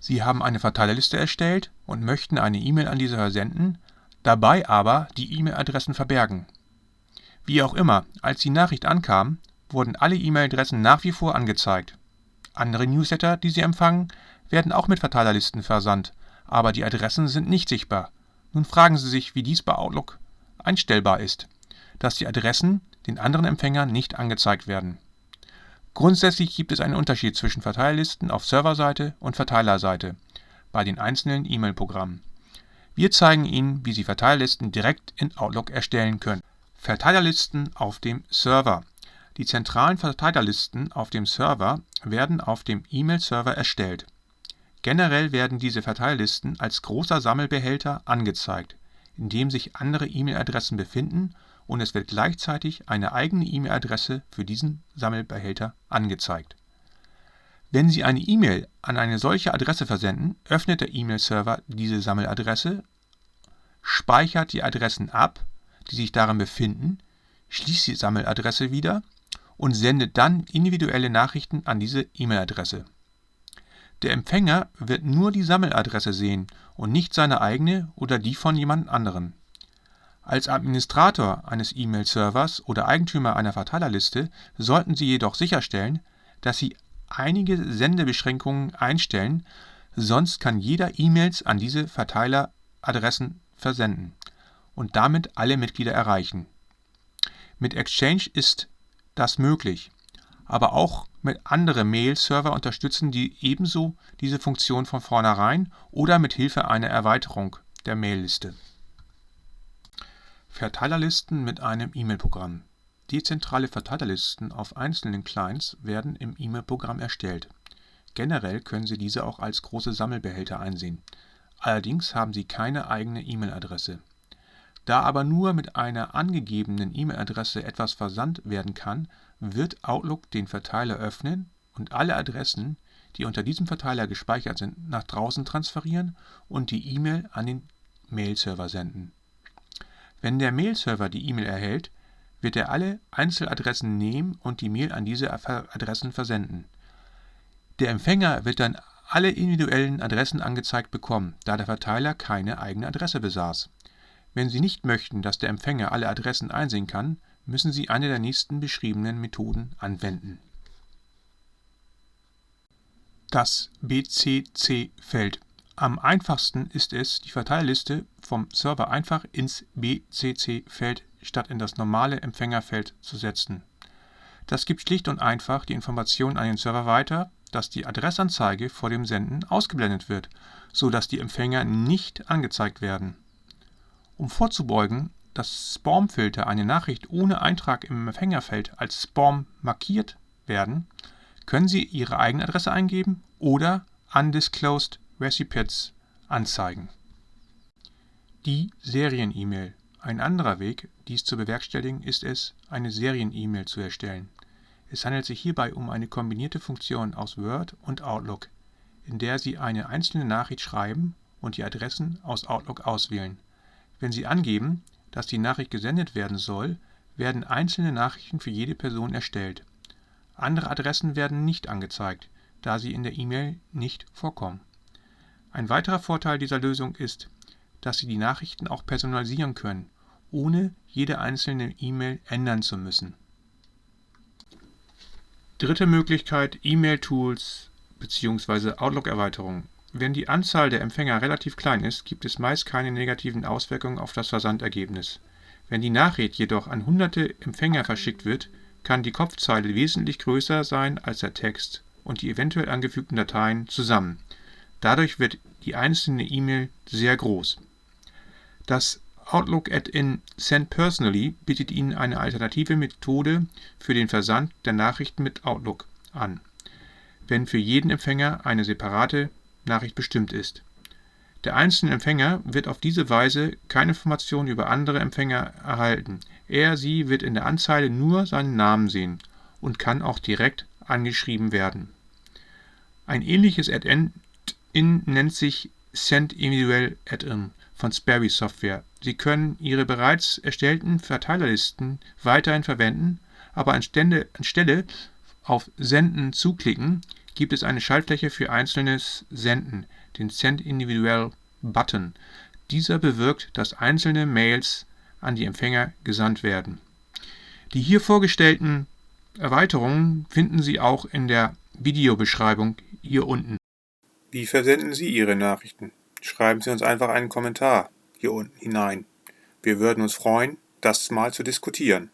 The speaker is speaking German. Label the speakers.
Speaker 1: Sie haben eine Verteilerliste erstellt und möchten eine E-Mail an diese versenden, dabei aber die E-Mail-Adressen verbergen. Wie auch immer, als die Nachricht ankam, wurden alle E-Mail-Adressen nach wie vor angezeigt. Andere Newsletter, die Sie empfangen, werden auch mit Verteilerlisten versandt, aber die Adressen sind nicht sichtbar. Nun fragen Sie sich, wie dies bei Outlook einstellbar ist, dass die Adressen den anderen Empfängern nicht angezeigt werden. Grundsätzlich gibt es einen Unterschied zwischen Verteilerlisten auf Serverseite und Verteilerseite bei den einzelnen E-Mail-Programmen. Wir zeigen Ihnen, wie Sie Verteilerlisten direkt in Outlook erstellen können. Verteilerlisten auf dem Server. Die zentralen Verteilerlisten auf dem Server werden auf dem E-Mail-Server erstellt. Generell werden diese Verteilerlisten als großer Sammelbehälter angezeigt, in dem sich andere E-Mail-Adressen befinden, und es wird gleichzeitig eine eigene E-Mail-Adresse für diesen Sammelbehälter angezeigt. Wenn Sie eine E-Mail an eine solche Adresse versenden, öffnet der E-Mail-Server diese Sammeladresse, speichert die Adressen ab, die sich darin befinden, schließt die Sammeladresse wieder und sendet dann individuelle Nachrichten an diese E-Mail-Adresse. Der Empfänger wird nur die Sammeladresse sehen und nicht seine eigene oder die von jemand anderem. Als Administrator eines E-Mail-Servers oder Eigentümer einer Verteilerliste sollten Sie jedoch sicherstellen, dass Sie einige Sendebeschränkungen einstellen, sonst kann jeder E-Mails an diese Verteileradressen versenden und damit alle Mitglieder erreichen. Mit Exchange ist das möglich, aber auch mit anderen Mail-Server unterstützen die ebenso diese Funktion von vornherein oder mit Hilfe einer Erweiterung der Mail-Liste. Verteilerlisten mit einem E-Mail-Programm. Dezentrale Verteilerlisten auf einzelnen Clients werden im E-Mail-Programm erstellt. Generell können Sie diese auch als große Sammelbehälter einsehen. Allerdings haben sie keine eigene E-Mail-Adresse. Da aber nur mit einer angegebenen E-Mail-Adresse etwas versandt werden kann, wird Outlook den Verteiler öffnen und alle Adressen, die unter diesem Verteiler gespeichert sind, nach draußen transferieren und die E-Mail an den Mail-Server senden. Wenn der Mail-Server die E-Mail erhält, wird er alle Einzeladressen nehmen und die Mail an diese Adressen versenden. Der Empfänger wird dann alle individuellen Adressen angezeigt bekommen, da der Verteiler keine eigene Adresse besaß. Wenn Sie nicht möchten, dass der Empfänger alle Adressen einsehen kann, müssen Sie eine der nächsten beschriebenen Methoden anwenden. Das BCC-Feld. Am einfachsten ist es, die Verteilerliste vom Server einfach ins BCC-Feld statt in das normale Empfängerfeld zu setzen. Das gibt schlicht und einfach die Information an den Server weiter, dass die Adressanzeige vor dem Senden ausgeblendet wird, sodass die Empfänger nicht angezeigt werden. Um vorzubeugen, dass Spamfilter eine Nachricht ohne Eintrag im Empfängerfeld als Spam markiert werden, können Sie Ihre eigene Adresse eingeben oder Undisclosed Recipients anzeigen. Die Serien-E-Mail. Ein anderer Weg, dies zu bewerkstelligen, ist es, eine Serien-E-Mail zu erstellen. Es handelt sich hierbei um eine kombinierte Funktion aus Word und Outlook, in der Sie eine einzelne Nachricht schreiben und die Adressen aus Outlook auswählen. Wenn Sie angeben, dass die Nachricht gesendet werden soll, werden einzelne Nachrichten für jede Person erstellt. Andere Adressen werden nicht angezeigt, da sie in der E-Mail nicht vorkommen. Ein weiterer Vorteil dieser Lösung ist, dass Sie die Nachrichten auch personalisieren können, ohne jede einzelne E-Mail ändern zu müssen. Dritte Möglichkeit: E-Mail-Tools bzw. Outlook-Erweiterungen. Wenn die Anzahl der Empfänger relativ klein ist, gibt es meist keine negativen Auswirkungen auf das Versandergebnis. Wenn die Nachricht jedoch an hunderte Empfänger verschickt wird, kann die Kopfzeile wesentlich größer sein als der Text und die eventuell angefügten Dateien zusammen. Dadurch wird die einzelne E-Mail sehr groß. Das Outlook-Add-in Send Personally bietet Ihnen eine alternative Methode für den Versand der Nachrichten mit Outlook an, wenn für jeden Empfänger eine separate Nachricht bestimmt ist. Der einzelne Empfänger wird auf diese Weise keine Informationen über andere Empfänger erhalten. Er/sie wird in der Anzeige nur seinen Namen sehen und kann auch direkt angeschrieben werden. Ein ähnliches Add-in nennt sich Send Individual Add-in von Sperry Software. Sie können Ihre bereits erstellten Verteilerlisten weiterhin verwenden, aber anstelle auf Senden zuklicken, gibt es eine Schaltfläche für einzelnes Senden, den Send Individual Button. Dieser bewirkt, dass einzelne Mails an die Empfänger gesandt werden. Die hier vorgestellten Erweiterungen finden Sie auch in der Videobeschreibung hier unten.
Speaker 2: Wie versenden Sie Ihre Nachrichten? Schreiben Sie uns einfach einen Kommentar hier unten hinein. Wir würden uns freuen, das mal zu diskutieren.